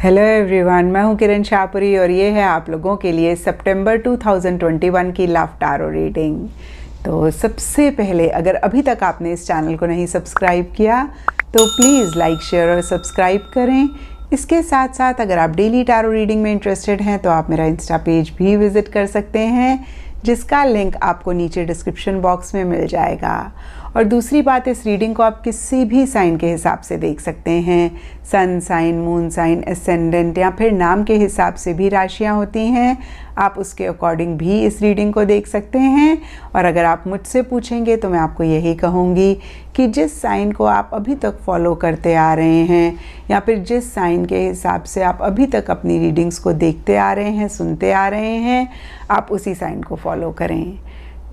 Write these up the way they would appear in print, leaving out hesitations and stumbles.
Hello everyone, मैं हूं किरण शाहपुरी और ये है आप लोगों के लिए सितंबर 2021 की लव टैरो रीडिंग। तो सबसे पहले अगर अभी तक आपने इस चैनल को नहीं सब्सक्राइब किया तो प्लीज़ लाइक शेयर और सब्सक्राइब करें। इसके साथ साथ अगर आप डेली टैरो रीडिंग में इंटरेस्टेड हैं तो आप मेरा इंस्टा पेज भी विज़िट कर सकते हैं, जिसका लिंक आपको नीचे डिस्क्रिप्शन बॉक्स में मिल जाएगा। और दूसरी बात, इस रीडिंग को आप किसी भी साइन के हिसाब से देख सकते हैं। Sun sign, moon sign, ascendant या फिर नाम के हिसाब से भी राशियां होती हैं, आप उसके अकॉर्डिंग भी इस रीडिंग को देख सकते हैं। और अगर आप मुझसे पूछेंगे तो मैं आपको यही कहूँगी कि जिस साइन को आप अभी तक फॉलो करते आ रहे हैं या फिर जिस साइन के हिसाब से आप अभी तक अपनी रीडिंग्स को देखते आ रहे हैं, सुनते आ रहे हैं, आप उसी साइन को फॉलो करें।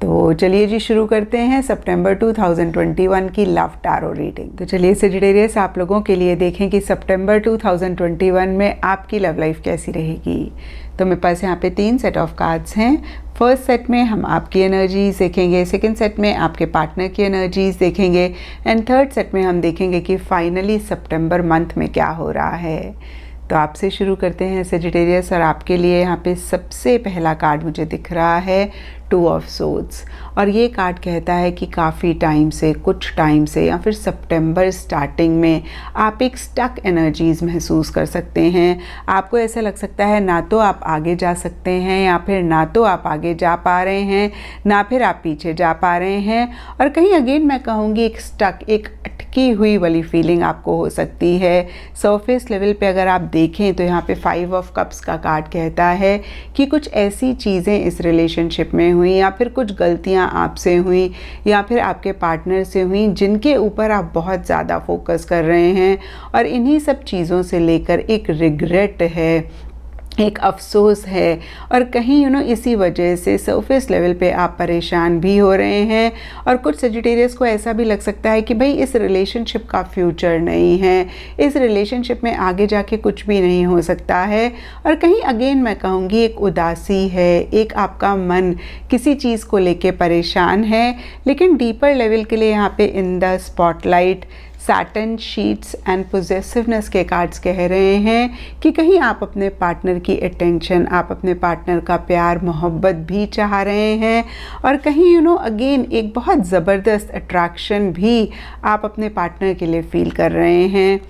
तो चलिए जी शुरू करते हैं सितंबर 2021 की लव टैरो रीडिंग। तो चलिए सजिटेरियस, आप लोगों के लिए देखें कि सितंबर 2021 में आपकी लव लाइफ कैसी रहेगी। तो मेरे पास यहाँ पे 3 सेट ऑफ कार्ड्स हैं। फर्स्ट सेट में हम आपकी एनर्जीज देखेंगे, सेकंड सेट में आपके पार्टनर की एनर्जीज देखेंगे एंड थर्ड सेट में हम देखेंगे कि फाइनली सितंबर मंथ में क्या हो रहा है। तो आपसे शुरू करते हैं सजिटेरियस, और आपके लिए यहाँ पे सबसे पहला कार्ड मुझे दिख रहा है 2 ऑफ सोर्ड्स। और ये कार्ड कहता है कि काफ़ी टाइम से, कुछ टाइम से या फिर सितंबर स्टार्टिंग में आप एक स्टक एनर्जीज़ महसूस कर सकते हैं। आपको ऐसा लग सकता है ना तो आप आगे जा सकते हैं या फिर ना तो आप आगे जा पा रहे हैं, ना फिर आप पीछे जा पा रहे हैं। और कहीं अगेन मैं कहूँगी एक स्टक, एक अटकी हुई वाली फीलिंग आपको हो सकती है। सरफेस लेवल पे अगर आप देखें तो यहाँ पे 5 ऑफ कप्स का कार्ड कहता है कि कुछ ऐसी चीज़ें इस रिलेशनशिप में हुई या फिर कुछ गलतियां आपसे हुई या फिर आपके पार्टनर से हुई जिनके ऊपर आप बहुत ज़्यादा फोकस कर रहे हैं, और इन्हीं सब चीज़ों से लेकर एक रिग्रेट है, एक अफसोस है। और कहीं इसी वजह से सरफेस लेवल पे आप परेशान भी हो रहे हैं। और कुछ सजिटेरियस को ऐसा भी लग सकता है कि भाई इस रिलेशनशिप का फ्यूचर नहीं है, इस रिलेशनशिप में आगे जाके कुछ भी नहीं हो सकता है। और कहीं अगेन मैं कहूँगी एक उदासी है, एक आपका मन किसी चीज़ को लेके परेशान है। लेकिन डीपर लेवल के लिए यहाँ पे in the spotlight satin, sheets and possessiveness के कार्ड्स कह रहे हैं कि कहीं आप अपने पार्टनर की अटेंशन, आप अपने पार्टनर का प्यार मोहब्बत भी चाह रहे हैं। और कहीं अगेन एक बहुत ज़बरदस्त अट्रैक्शन भी आप अपने पार्टनर के लिए फील कर रहे हैं।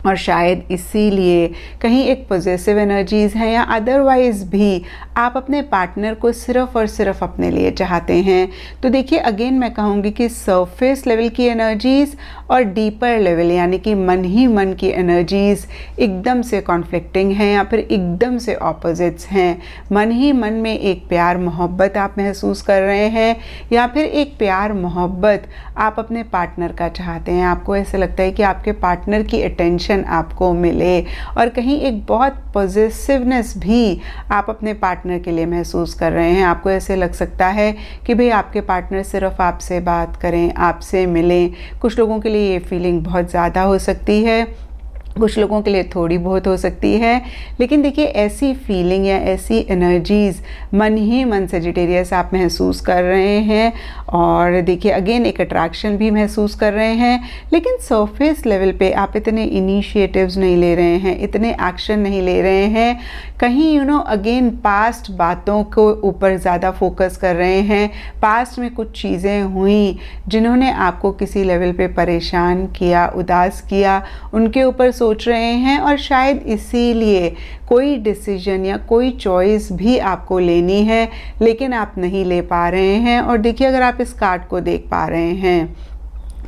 और शायद इसीलिए कहीं एक पॉजिटिव एनर्जीज़ हैं या अदरवाइज़ भी आप अपने पार्टनर को सिर्फ़ और सिर्फ अपने लिए चाहते हैं। तो देखिए अगेन मैं कहूँगी कि सरफेस लेवल की एनर्जीज़ और डीपर लेवल यानी कि मन ही मन की एनर्जीज़ एकदम से कॉन्फ्लिक्टिंग हैं या फिर एकदम से ऑपोजिट्स हैं। मन ही मन में एक प्यार मोहब्बत आप महसूस कर रहे हैं या फिर एक प्यार मोहब्बत आप अपने पार्टनर का चाहते हैं। आपको ऐसा लगता है कि आपके पार्टनर की अटेंशन आपको मिले, और कहीं एक बहुत पॉजिटिवनेस भी आप अपने पार्टनर के लिए महसूस कर रहे हैं। आपको ऐसे लग सकता है कि भाई आपके पार्टनर सिर्फ आपसे बात करें, आपसे मिलें। कुछ लोगों के लिए ये फीलिंग बहुत ज़्यादा हो सकती है, कुछ लोगों के लिए थोड़ी बहुत हो सकती है। लेकिन देखिए ऐसी फीलिंग या ऐसी एनर्जीज़ मन ही मन सजिटेरियस आप महसूस कर रहे हैं। और देखिए अगेन एक अट्रैक्शन भी महसूस कर रहे हैं, लेकिन सरफेस लेवल पे आप इतने इनिशिएटिव्स नहीं ले रहे हैं, इतने एक्शन नहीं ले रहे हैं। कहीं अगेन पास्ट बातों को ऊपर ज़्यादा फोकस कर रहे हैं। पास्ट में कुछ चीज़ें हुई जिन्होंने आपको किसी लेवल पे परेशान किया, उदास किया, उनके ऊपर सोच रहे हैं। और शायद इसीलिए कोई डिसीजन या कोई चॉइस भी आपको लेनी है लेकिन आप नहीं ले पा रहे हैं। और देखिए अगर आप इस कार्ड को देख पा रहे हैं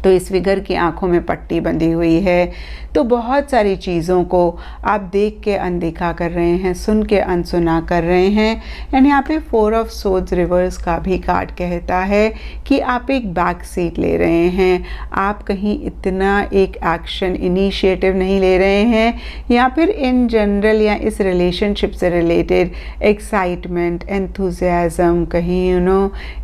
तो इस फिगर की आंखों में पट्टी बंधी हुई है। तो बहुत सारी चीज़ों को आप देख के अनदेखा कर रहे हैं, सुन के अनसुना कर रहे हैं। एंड यहाँ पे 4 ऑफ सोर्ड्स रिवर्स का भी कार्ड कहता है कि आप एक बैक सीट ले रहे हैं, आप कहीं इतना एक एक्शन इनिशिएटिव नहीं ले रहे हैं, या फिर इन जनरल या इस रिलेशनशिप से रिलेटेड एक्साइटमेंट, एंथुजियाज़म, कहीं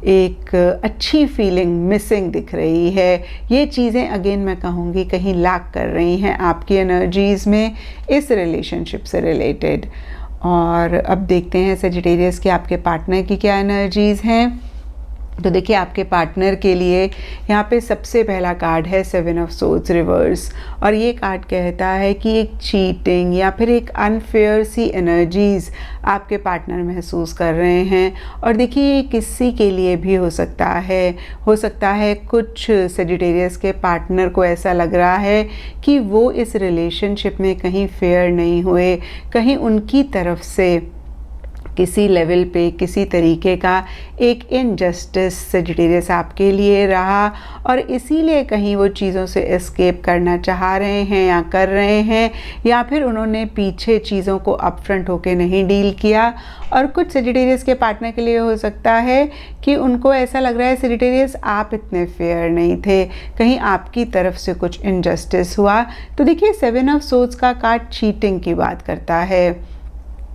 एक अच्छी फीलिंग मिसिंग दिख रही है। ये चीज़ें अगेन मैं कहूँगी कहीं लैक कर रही हैं आपकी एनर्जीज़ में इस रिलेशनशिप से रिलेटेड। और अब देखते हैं सजिटेरियस कि आपके पार्टनर की क्या एनर्जीज़ हैं। तो देखिए आपके पार्टनर के लिए यहाँ पे सबसे पहला कार्ड है 7 ऑफ सोर्ड्स रिवर्स, और ये कार्ड कहता है कि एक चीटिंग या फिर एक अनफेयर सी एनर्जीज़ आपके पार्टनर महसूस कर रहे हैं। और देखिए ये किसी के लिए भी हो सकता है कुछ सजिटेरियस के पार्टनर को ऐसा लग रहा है कि वो इस रिलेशनशिप में कहीं फेयर नहीं हुए, कहीं उनकी तरफ से किसी लेवल पे किसी तरीके का एक इनजस्टिस सजिटेरियस आपके लिए रहा, और इसीलिए कहीं वो चीज़ों से एस्केप करना चाह रहे हैं या कर रहे हैं, या फिर उन्होंने पीछे चीज़ों को अपफ्रंट होके नहीं डील किया। और कुछ सजिटेरियस के पार्टनर के लिए हो सकता है कि उनको ऐसा लग रहा है सजिटेरियस आप इतने फेयर नहीं थे, कहीं आपकी तरफ से कुछ इनजस्टिस हुआ। तो देखिए 7 ऑफ सोर्ड्स का कार्ड चीटिंग की बात करता है,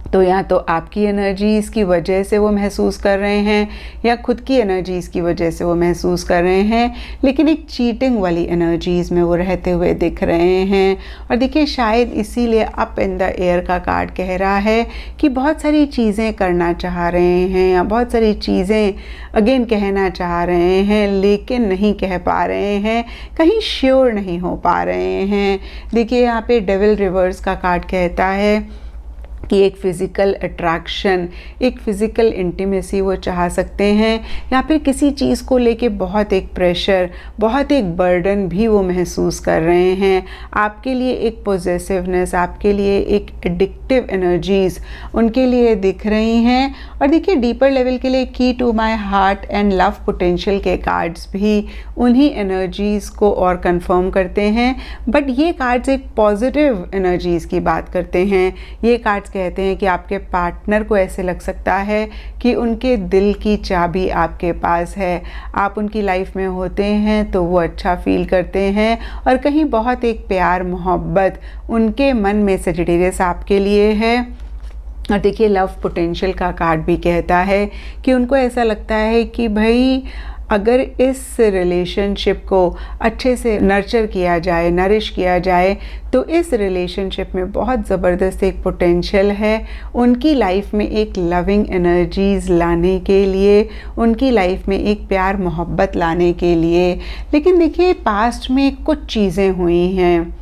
तो या तो आपकी एनर्जीज़ की वजह से वो महसूस कर रहे हैं या खुद की एनर्जीज़ की वजह से वो महसूस कर रहे हैं, लेकिन एक चीटिंग वाली एनर्जीज़ में वो रहते हुए दिख रहे हैं। और देखिए शायद इसीलिए अप इन द एयर का कार्ड कह रहा है कि बहुत सारी चीज़ें करना चाह रहे हैं या बहुत सारी चीज़ें अगेन कहना चाह रहे हैं, लेकिन नहीं कह पा रहे हैं, कहीं श्योर नहीं हो पा रहे हैं। देखिए यहाँ पे डेविल रिवर्स का कार्ड कहता है कि एक फ़िज़िकल अट्रैक्शन, एक फ़िज़िकल इंटीमेसी वो चाह सकते हैं, या फिर किसी चीज़ को लेके बहुत एक प्रेशर, बहुत एक बर्डन भी वो महसूस कर रहे हैं। आपके लिए एक पॉजेसिवनेस, आपके लिए एक एडिक्टिव एनर्जीज़ उनके लिए दिख रही हैं। और देखिए डीपर लेवल के लिए key to my heart and love potential के कार्ड्स भी उन्हीं एनर्जीज़ को और कंफर्म करते हैं, बट ये कार्ड्स एक पॉजिटिव एनर्जीज़ की बात करते हैं। ये कार्ड्स कहते हैं कि आपके पार्टनर को ऐसे लग सकता है कि उनके दिल की चाबी आपके पास है, आप उनकी लाइफ में होते हैं तो वो अच्छा फील करते हैं, और कहीं बहुत एक प्यार मोहब्बत उनके मन में सजिटेरियस आपके लिए है। और देखिए लव पोटेंशियल का कार्ड भी कहता है कि उनको ऐसा लगता है कि भाई अगर इस रिलेशनशिप को अच्छे से नर्चर किया जाए, नरिश किया जाए, तो इस रिलेशनशिप में बहुत ज़बरदस्त एक पोटेंशियल है उनकी लाइफ में एक लविंग एनर्जीज़ लाने के लिए, उनकी लाइफ में एक प्यार मोहब्बत लाने के लिए। लेकिन देखिए पास्ट में कुछ चीज़ें हुई हैं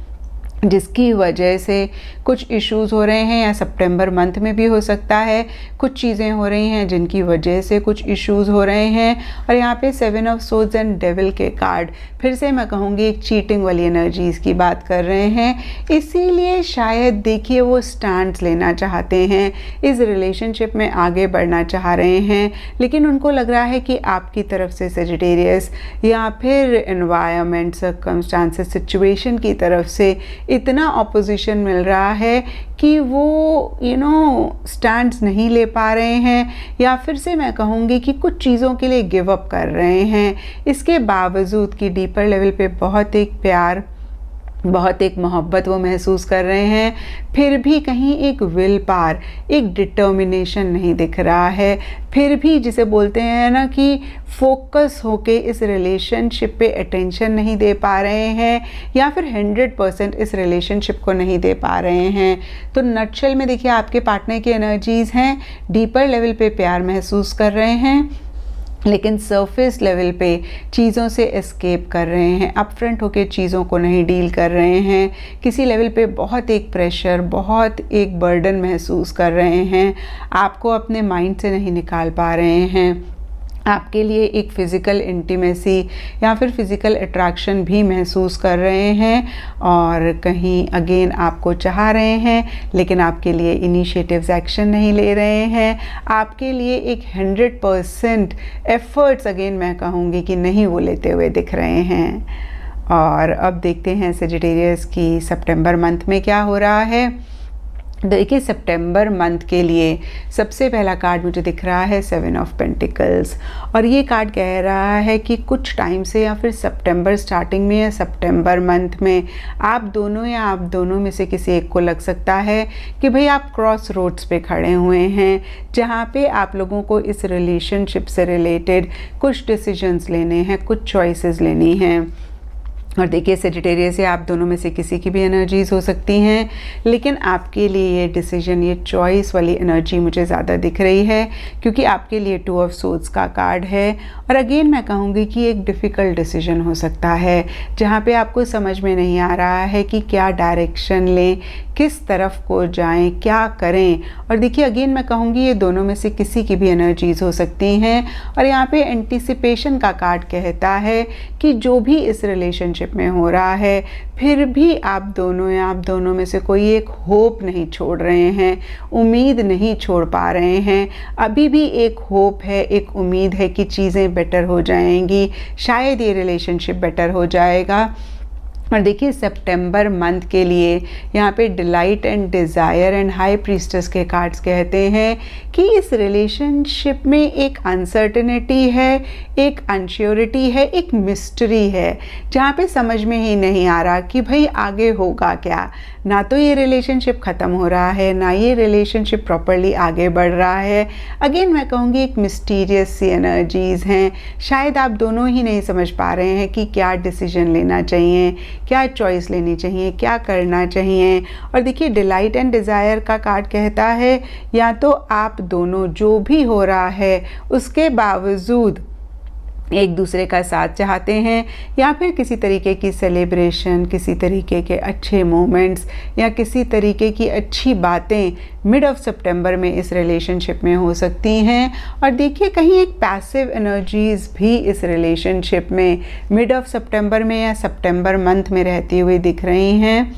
जिसकी वजह से कुछ इश्यूज़ हो रहे हैं, या सितंबर मंथ में भी हो सकता है कुछ चीज़ें हो रही हैं जिनकी वजह से कुछ इश्यूज़ हो रहे हैं। और यहाँ पे 7 ऑफ सोर्ड्स एंड डेविल के कार्ड फिर से मैं कहूँगी एक चीटिंग वाली एनर्जीज़ की बात कर रहे हैं। इसीलिए शायद देखिए वो स्टैंड्स लेना चाहते हैं, इस रिलेशनशिप में आगे बढ़ना चाह रहे हैं, लेकिन उनको लग रहा है कि आपकी तरफ से सजिटेरियस या फिर एनवायरनमेंट, सर्कमस्टांसेस, सिचुएशन की तरफ से इतना ऑपोजिशन मिल रहा है कि वो स्टैंड्स नहीं ले पा रहे हैं, या फिर से मैं कहूँगी कि कुछ चीज़ों के लिए गिव अप कर रहे हैं। इसके बावजूद कि डीपर लेवल पे बहुत एक प्यार, बहुत एक मोहब्बत वो महसूस कर रहे हैं, फिर भी कहीं एक विल पावर, एक डिटर्मिनेशन नहीं दिख रहा है। फिर भी जिसे बोलते हैं ना कि फोकस होके इस रिलेशनशिप पे अटेंशन नहीं दे पा रहे हैं, या फिर 100% इस रिलेशनशिप को नहीं दे पा रहे हैं। तो नटशेल में देखिए आपके पार्टनर की एनर्जीज़ हैं, डीपर लेवल पे प्यार महसूस कर रहे हैं, लेकिन सरफेस लेवल पे चीज़ों से एस्केप कर रहे हैं, अपफ्रंट होके चीज़ों को नहीं डील कर रहे हैं, किसी लेवल पे बहुत एक प्रेशर, बहुत एक बर्डन महसूस कर रहे हैं, आपको अपने माइंड से नहीं निकाल पा रहे हैं। आपके लिए एक फ़िज़िकल इंटीमेसी या फिर फ़िज़िकल अट्रैक्शन भी महसूस कर रहे हैं, और कहीं अगेन आपको चाह रहे हैं लेकिन आपके लिए इनिशिएटिव्स एक्शन नहीं ले रहे हैं। आपके लिए एक 100% एफ़र्ट्स अगेन मैं कहूँगी कि नहीं वो लेते हुए दिख रहे हैं। और अब देखते हैं सजिटेरियस की सितंबर मंथ में क्या हो रहा है। देखिए सितंबर मंथ के लिए सबसे पहला कार्ड मुझे दिख रहा है 7 ऑफ पेंटिकल्स, और ये कार्ड कह रहा है कि कुछ टाइम से या फिर सितंबर स्टार्टिंग में या सितंबर मंथ में आप दोनों में से किसी एक को लग सकता है कि भाई आप क्रॉस रोड्स पे खड़े हुए हैं, जहाँ पे आप लोगों को इस रिलेशनशिप से रिलेटेड कुछ डिसीजंस लेने हैं, कुछ चॉइसेस लेनी हैं। और देखिए सेजिटेरियस से आप दोनों में से किसी की भी एनर्जीज़ हो सकती हैं, लेकिन आपके लिए ये डिसीजन, ये चॉइस वाली एनर्जी मुझे ज़्यादा दिख रही है, क्योंकि आपके लिए 2 ऑफ सोर्ड्स का कार्ड है। और अगेन मैं कहूँगी कि एक डिफ़िकल्ट डिसीजन हो सकता है, जहाँ पे आपको समझ में नहीं आ रहा है कि क्या डायरेक्शन लें, किस तरफ को जाएं, क्या करें। और देखिए अगेन मैं कहूँगी ये दोनों में से किसी की भी एनर्जीज़ हो सकती हैं। और यहाँ पे एंटिसिपेशन का कार्ड कहता है कि जो भी इस रिलेशनशिप में हो रहा है, फिर भी आप दोनों या आप दोनों में से कोई एक होप नहीं छोड़ रहे हैं, उम्मीद नहीं छोड़ पा रहे हैं। अभी भी एक होप है, एक उम्मीद है कि चीज़ें बेटर हो जाएंगी, शायद ये रिलेशनशिप बेटर हो जाएगा। और देखिए सितंबर मंथ के लिए यहाँ पे delight and desire and high priestess के कार्ड्स कहते हैं कि इस रिलेशनशिप में एक अनसर्टेनिटी है, एक अनश्योरिटी है, एक मिस्ट्री है, जहाँ पे समझ में ही नहीं आ रहा कि भाई आगे होगा क्या। ना तो ये रिलेशनशिप ख़त्म हो रहा है, ना ये रिलेशनशिप प्रॉपरली आगे बढ़ रहा है। अगेन मैं कहूँगी एक मिस्टीरियस सी एनर्जीज़ हैं। शायद आप दोनों ही नहीं समझ पा रहे हैं कि क्या डिसीजन लेना चाहिए, क्या चॉइस लेनी चाहिए, क्या करना चाहिए। और देखिए डिलाइट एंड डिज़ायर का कार्ड कहता है या तो आप दोनों जो भी हो रहा है उसके बावजूद एक दूसरे का साथ चाहते हैं, या फिर किसी तरीके की सेलिब्रेशन, किसी तरीके के अच्छे मोमेंट्स या किसी तरीके की अच्छी बातें मिड ऑफ सितंबर में इस रिलेशनशिप में हो सकती हैं। और देखिए कहीं एक पैसिव एनर्जीज़ भी इस रिलेशनशिप में मिड ऑफ सितंबर में या सितंबर मंथ में रहती हुई दिख रही हैं,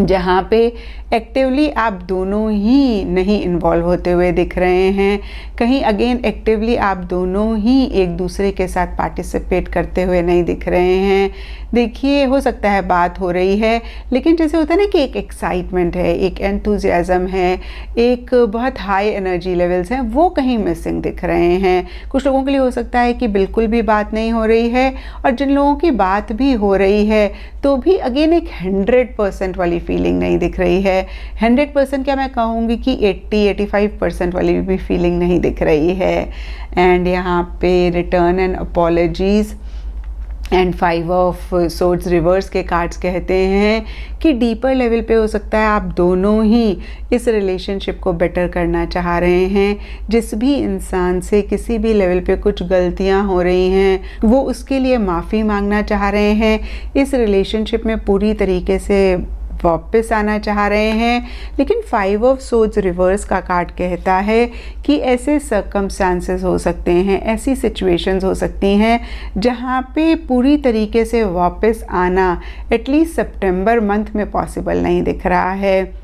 जहाँ पे एक्टिवली आप दोनों ही नहीं इन्वॉल्व होते हुए दिख रहे हैं। कहीं अगेन एक्टिवली आप दोनों ही एक दूसरे के साथ पार्टिसिपेट करते हुए नहीं दिख रहे हैं। देखिए हो सकता है बात हो रही है, लेकिन जैसे होता है ना कि एक एक्साइटमेंट है, एक एंथुजियाज़म है, एक बहुत हाई एनर्जी लेवल्स हैं, वो कहीं मिसिंग दिख रहे हैं। कुछ लोगों के लिए हो सकता है कि बिल्कुल भी बात नहीं हो रही है, और जिन लोगों की बात भी हो रही है तो भी अगेन एक 100% वाली फीलिंग नहीं दिख रही है। 100% क्या मैं कहूँगी कि 80-85% वाली भी फीलिंग नहीं दिख रही है। एंड यहाँ पे return and apologies and 5 of swords reverse के कार्ड्स कहते हैं कि डीपर लेवल पे हो सकता है आप दोनों ही इस रिलेशनशिप को बेटर करना चाह रहे हैं। जिस भी इंसान से किसी भी लेवल पे कुछ गलतियां हो रही हैं, वो उसके लिए माफ़ी मांगना चाह रहे हैं, इस रिलेशनशिप में पूरी तरीके से वापस आना चाह रहे हैं। लेकिन 5 ऑफ सोर्ड्स रिवर्स का कार्ड कहता है कि ऐसे सर्कमस्टांसेस हो सकते हैं, ऐसी सिचुएशंस हो सकती हैं जहां पे पूरी तरीके से वापस आना एटलीस्ट सितंबर मंथ में पॉसिबल नहीं दिख रहा है।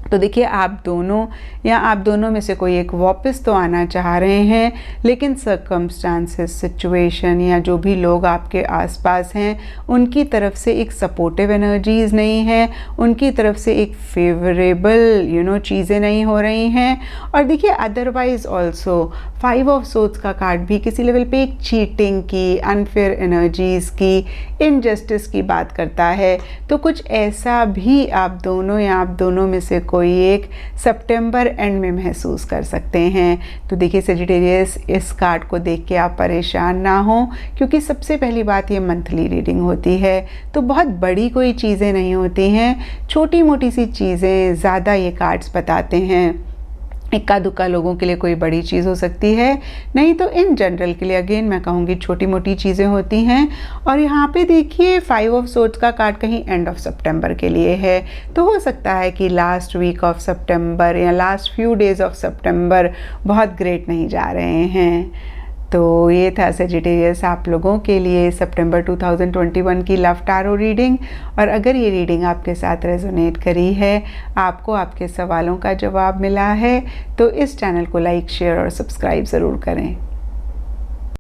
तो देखिए आप दोनों या आप दोनों में से कोई एक वापस तो आना चाह रहे हैं, लेकिन सर्कमस्टांसेस, सिचुएशन या जो भी लोग आपके आसपास हैं उनकी तरफ से एक सपोर्टिव एनर्जीज़ नहीं है, उनकी तरफ से एक फेवरेबल चीज़ें नहीं हो रही हैं। और देखिए अदरवाइज़ ऑल्सो 5 ऑफ सोर्ड्स का कार्ड भी किसी लेवल पे एक चीटिंग की, अनफेयर एनर्जीज़ की, इनजस्टिस की बात करता है। तो कुछ ऐसा भी आप दोनों या आप दोनों में से कोई एक सितंबर एंड में महसूस कर सकते हैं। तो देखिए सेजिटेरियस, इस कार्ड को देख के आप परेशान ना हो, क्योंकि सबसे पहली बात ये मंथली रीडिंग होती है, तो बहुत बड़ी कोई चीज़ें नहीं होती हैं, छोटी मोटी सी चीज़ें ज़्यादा ये कार्ड्स बताते हैं। इक्का दुक्का लोगों के लिए कोई बड़ी चीज़ हो सकती है, नहीं तो इन जनरल के लिए अगेन मैं कहूँगी छोटी मोटी चीज़ें होती हैं। और यहाँ पे देखिए 5 ऑफ सोर्ड्स का कार्ड कहीं एंड ऑफ सितंबर के लिए है, तो हो सकता है कि लास्ट वीक ऑफ सितंबर या लास्ट फ्यू डेज़ ऑफ सितंबर बहुत ग्रेट नहीं जा रहे हैं। तो ये था सेजिटेरियस आप लोगों के लिए सितंबर 2021 की लव टैरो रीडिंग। और अगर ये रीडिंग आपके साथ रेजोनेट करी है, आपको आपके सवालों का जवाब मिला है, तो इस चैनल को लाइक, शेयर और सब्सक्राइब ज़रूर करें।